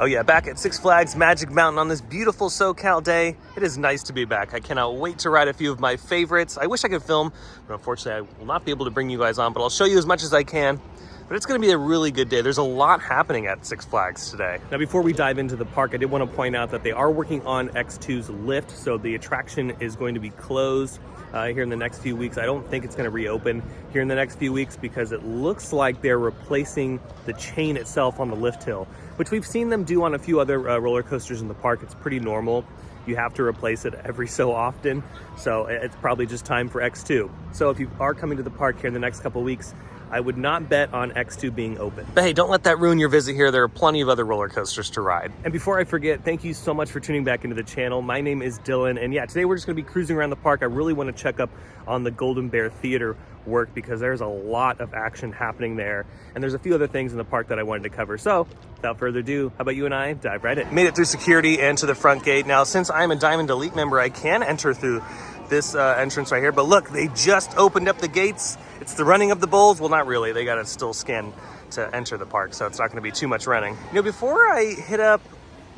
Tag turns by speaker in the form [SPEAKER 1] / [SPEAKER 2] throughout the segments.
[SPEAKER 1] Oh yeah, back at Six Flags Magic Mountain on this beautiful SoCal day. It is nice to be back. I cannot wait to ride a few of my favorites. I wish I could film, but unfortunately I will not be able to bring you guys on, but I'll show you as much as I can. But it's gonna be a really good day. There's a lot happening at Six Flags today. Now before we dive into the park, I did want to point out that they are working on X2's lift, so the attraction is going to be closed here in the next few weeks. I don't think it's gonna reopen here in the next few weeks because it looks like they're replacing the chain itself on the lift hill, which we've seen them do on a few other roller coasters in the park. It's pretty normal. You have to replace it every so often, so it's probably just time for X2. So if you are coming to the park here in the next couple weeks, I would not bet on X2 being open. But hey, don't let that ruin your visit here. There are plenty of other roller coasters to ride. And before I forget, thank you so much for tuning back into the channel. My name is Dylan, and yeah, today we're just gonna be cruising around the park. I really wanna check up on the Golden Bear Theater work because there's a lot of action happening there. And there's a few other things in the park that I wanted to cover. So without further ado, how about you and I dive right in? Made it through security and to the front gate. Now, since I'm a Diamond Elite member, I can enter through this entrance right here, but look, they just opened up the gates. It's the running of the bulls. Well, not really. They got to still scan to enter the park, so it's not going to be too much running. You know, before I hit up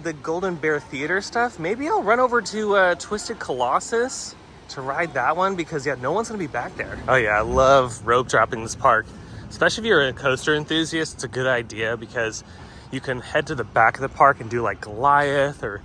[SPEAKER 1] the Golden Bear Theater stuff, maybe I'll run over to Twisted Colossus to ride that one because, yeah, no one's going to be back there. Oh, yeah, I love rope dropping this park, especially if you're a coaster enthusiast. It's a good idea because you can head to the back of the park and do like Goliath or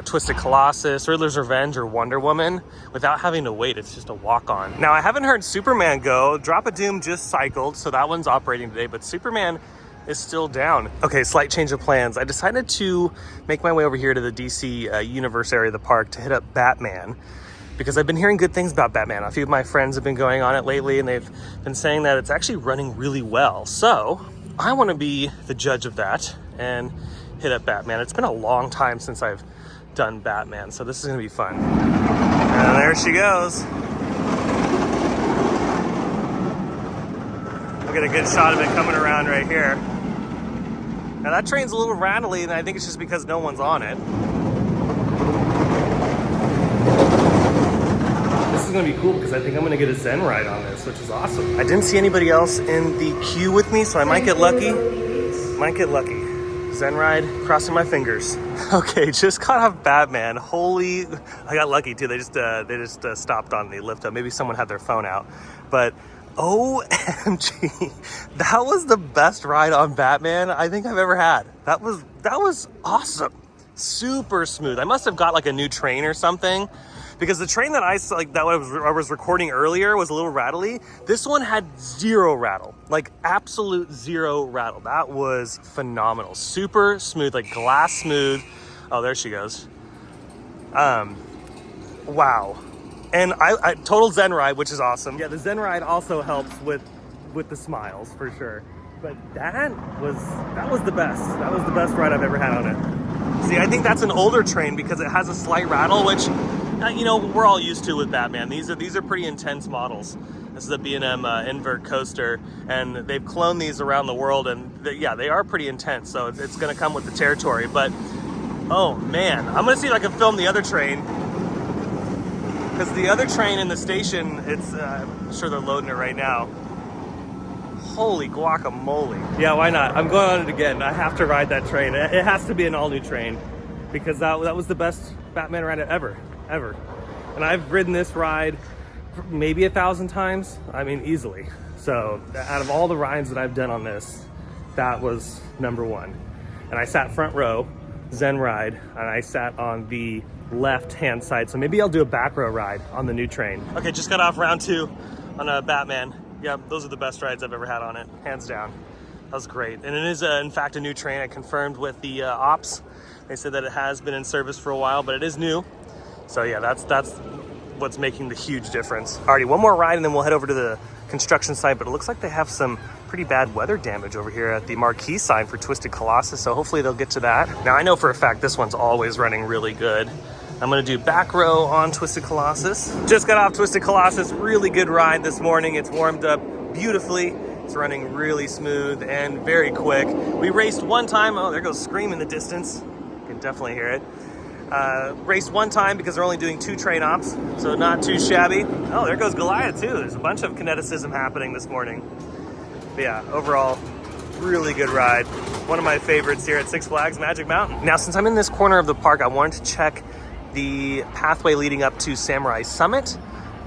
[SPEAKER 1] Twisted Colossus, Riddler's Revenge, or Wonder Woman without having to wait. It's just a walk-on. Now, I haven't heard Superman go. Drop a Doom just cycled, so that one's operating today, but Superman is still down. Okay, slight change of plans. I decided to make my way over here to the DC Universe area of the park to hit up Batman because I've been hearing good things about Batman. A few of my friends have been going on it lately, and they've been saying that it's actually running really well. So I want to be the judge of that and hit up Batman. It's been a long time since I've done Batman, so this is gonna be fun. And there she goes. We'll get a good shot of it coming around right here. Now that train's a little rattly, and I think it's just because no one's on it. This is gonna be cool because I think I'm gonna get a Zen ride on this, which is awesome. I didn't see anybody else in the queue with me, so I might get lucky. Zen ride, crossing my fingers. Okay, just got off Batman. Holy, I got lucky too. They just stopped on the lift up. Maybe someone had their phone out, but OMG, that was the best ride on Batman I think I've ever had. That was awesome. Super smooth. I must have got like a new train or something, because the train that I was recording earlier was a little rattly. This one had zero rattle, like absolute zero rattle. That was phenomenal. Super smooth, like glass smooth. Oh, there she goes. Wow. And I total Zen ride, which is awesome. Yeah, the Zen ride also helps with the smiles for sure. But that was the best. That was the best ride I've ever had on it. See, I think that's an older train because it has a slight rattle, which you know, we're all used to with Batman. These are pretty intense models. This is a B&M invert coaster, and they've cloned these around the world, and yeah, they are pretty intense, so it's gonna come with the territory. But oh man, I'm gonna see if I can film the other train, because the other train in the station, I'm sure they're loading it right now. Holy guacamole. Yeah, why not? I'm going on it again. I have to ride that train. It has to be an all-new train because that was the best Batman ride ever. And I've ridden this ride maybe 1,000 times. I mean, easily. So out of all the rides that I've done on this, that was number one. And I sat front row, Zen ride, and I sat on the left-hand side. So maybe I'll do a back row ride on the new train. Okay, just got off round 2 on a Batman. Yeah, those are the best rides I've ever had on it, hands down. That was great. And it is, in fact, a new train. I confirmed with the ops. They said that it has been in service for a while, but it is new. So yeah, that's what's making the huge difference. Alrighty, one more ride and then we'll head over to the construction site, but it looks like they have some pretty bad weather damage over here at the marquee sign for Twisted Colossus, so hopefully they'll get to that. Now I know for a fact this one's always running really good. I'm gonna do back row on Twisted Colossus. Just got off Twisted Colossus, really good ride this morning. It's warmed up beautifully. It's running really smooth and very quick. We raced one time. Oh, there goes Scream in the distance. You can definitely hear it. Raced one time because they're only doing 2 train ops, so not too shabby. Oh, there goes Goliath too. There's a bunch of kineticism happening this morning. But yeah, overall, really good ride. One of my favorites here at Six Flags Magic Mountain. Now, since I'm in this corner of the park, I wanted to check the pathway leading up to Samurai Summit,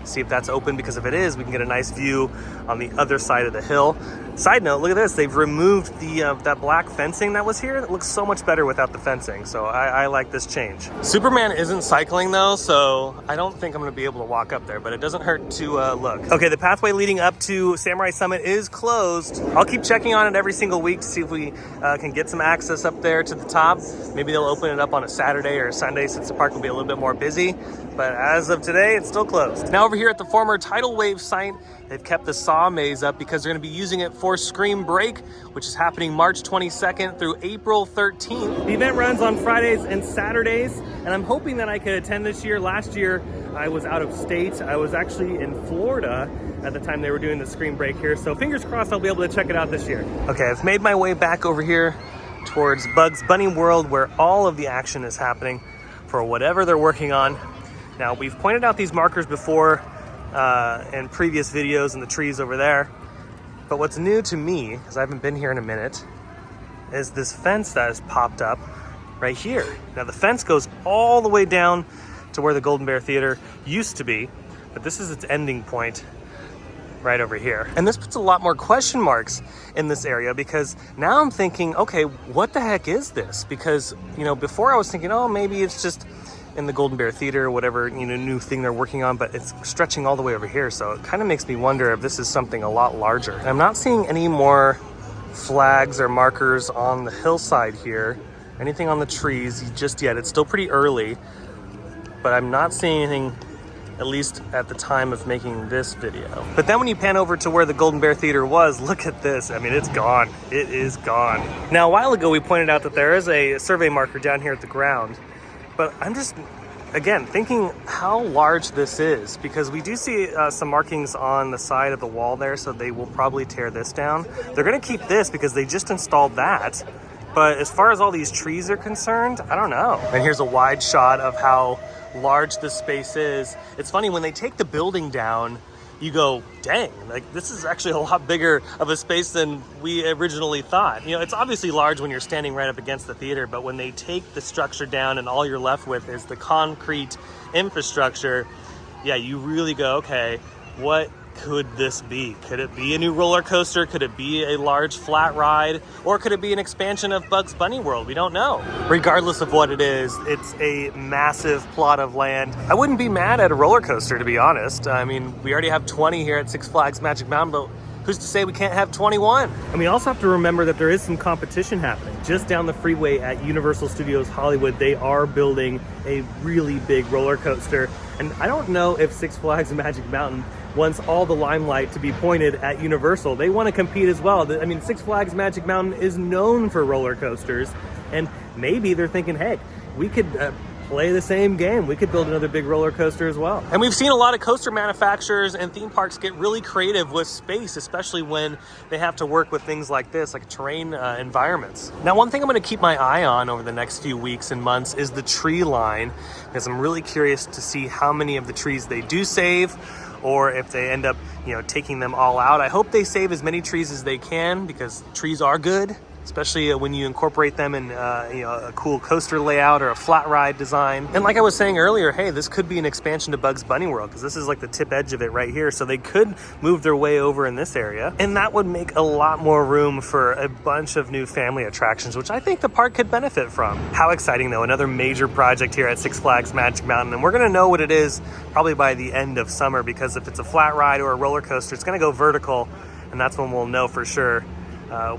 [SPEAKER 1] see if that's open, because if it is, we can get a nice view on the other side of the hill. Side note, look at this. They've removed the that black fencing that was here. It looks so much better without the fencing, so I like this change. Superman isn't cycling though, so I don't think I'm gonna be able to walk up there, but it doesn't hurt to look. Okay, the pathway leading up to Samurai Summit is closed. I'll keep checking on it every single week to see if we can get some access up there to the top. Maybe they'll open it up on a Saturday or a Sunday since the park will be a little bit more busy, but as of today, it's still closed. Now over here at the former Tidal Wave site, they've kept the saw maze up because they're going to be using it for Scream Break, which is happening March 22nd through April 13th. The event runs on Fridays and Saturdays, and I'm hoping that I could attend this year. Last year, I was out of state. I was actually in Florida at the time they were doing the Scream Break here, so fingers crossed I'll be able to check it out this year. Okay, I've made my way back over here towards Bugs Bunny World, where all of the action is happening for whatever they're working on. Now, we've pointed out these markers before in previous videos and the trees over there. But what's new to me, because I haven't been here in a minute, is this fence that has popped up right here. Now the fence goes all the way down to where the Golden Bear Theater used to be, but this is its ending point right over here. And this puts a lot more question marks in this area, because now I'm thinking, okay, what the heck is this? Because, you know, before I was thinking, oh, maybe it's just in the Golden Bear Theater or whatever, you know, new thing they're working on, but it's stretching all the way over here. So it kind of makes me wonder if this is something a lot larger. And I'm not seeing any more flags or markers on the hillside here, anything on the trees just yet. It's still pretty early, but I'm not seeing anything, at least at the time of making this video. But then when you pan over to where the Golden Bear Theater was, look at this. I mean, it's gone. It is gone. Now, a while ago, we pointed out that there is a survey marker down here at the ground, but I'm just, again, thinking how large this is, because we do see some markings on the side of the wall there, so they will probably tear this down. They're gonna keep this because they just installed that. But as far as all these trees are concerned, I don't know. And here's a wide shot of how large this space is. It's funny, when they take the building down, you go, dang, like this is actually a lot bigger of a space than we originally thought. You know, it's obviously large when you're standing right up against the theater, but when they take the structure down and all you're left with is the concrete infrastructure, yeah, you really go, okay, what could this be? Could it be a new roller coaster? Could it be a large flat ride? Or could it be an expansion of Bugs Bunny World? We don't know. Regardless of what it is, it's a massive plot of land. I wouldn't be mad at a roller coaster, to be honest. I mean, we already have 20 here at Six Flags Magic Mountain, but who's to say we can't have 21? And we also have to remember that there is some competition happening. Just down the freeway at Universal Studios Hollywood, they are building a really big roller coaster. And I don't know if Six Flags Magic Mountain wants all the limelight to be pointed at Universal. They want to compete as well. I mean, Six Flags Magic Mountain is known for roller coasters, and maybe they're thinking, hey, we could play the same game. We could build another big roller coaster as well. And we've seen a lot of coaster manufacturers and theme parks get really creative with space, especially when they have to work with things like this, like terrain environments. Now, one thing I'm going to keep my eye on over the next few weeks and months is the tree line, because I'm really curious to see how many of the trees they do save, or if they end up, you know, taking them all out. I hope they save as many trees as they can, because trees are good, especially when you incorporate them in you know, a cool coaster layout or a flat ride design. And like I was saying earlier, hey, this could be an expansion to Bugs Bunny World, because this is like the tip edge of it right here. So they could move their way over in this area, and that would make a lot more room for a bunch of new family attractions, which I think the park could benefit from. How exciting though, another major project here at Six Flags Magic Mountain, and we're gonna know what it is probably by the end of summer, because if it's a flat ride or a roller coaster, it's gonna go vertical, and that's when we'll know for sure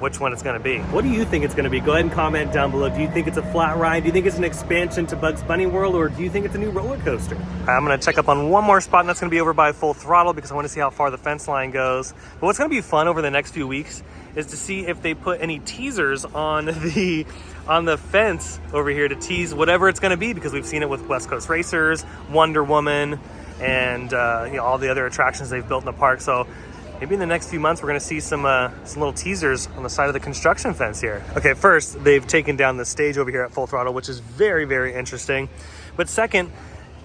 [SPEAKER 1] which one it's going to be. What do you think it's going to be? Go ahead and comment down below. Do you think it's a flat ride? Do you think it's an expansion to Bugs Bunny World? Or do you think it's a new roller coaster? I'm going to check up on one more spot, and that's going to be over by Full Throttle, because I want to see how far the fence line goes. But what's going to be fun over the next few weeks is to see if they put any teasers on the fence over here to tease whatever it's going to be, because we've seen it with West Coast Racers, Wonder Woman, and you know, all the other attractions they've built in the park. So maybe in the next few months, we're going to see some little teasers on the side of the construction fence here. Okay, first, they've taken down the stage over here at Full Throttle, which is very, very interesting. But second,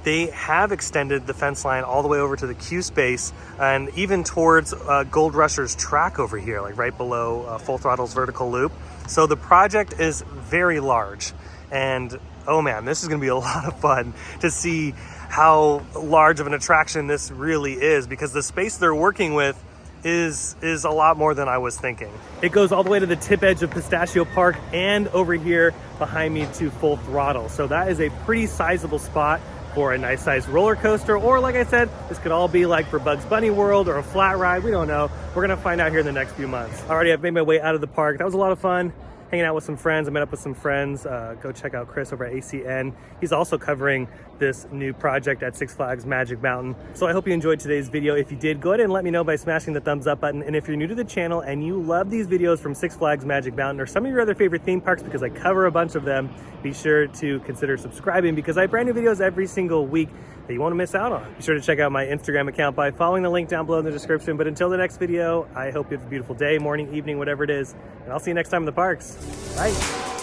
[SPEAKER 1] they have extended the fence line all the way over to the queue space and even towards Gold Rusher's track over here, like right below Full Throttle's vertical loop. So the project is very large, and oh man, this is gonna be a lot of fun to see how large of an attraction this really is, because the space they're working with is a lot more than I was thinking. It goes all the way to the tip edge of Pistachio Park and over here behind me to Full Throttle. So that is a pretty sizable spot for a nice sized roller coaster, or like I said, this could all be like for Bugs Bunny World or a flat ride. We don't know. We're gonna find out here in the next few months. Alrighty, I've made my way out of the park. That was a lot of fun. Hanging out with some friends. I met up with some friends. Go check out Chris over at ACN. He's also covering this new project at Six Flags Magic Mountain. So I hope you enjoyed today's video. If you did, go ahead and let me know by smashing the thumbs up button. And if you're new to the channel and you love these videos from Six Flags Magic Mountain or some of your other favorite theme parks, because I cover a bunch of them, be sure to consider subscribing, because I have brand new videos every single week that you want to miss out on. Be sure to check out my Instagram account by following the link down below in the description. But until the next video, I hope you have a beautiful day, morning, evening, whatever it is, and I'll see you next time in the parks. Bye.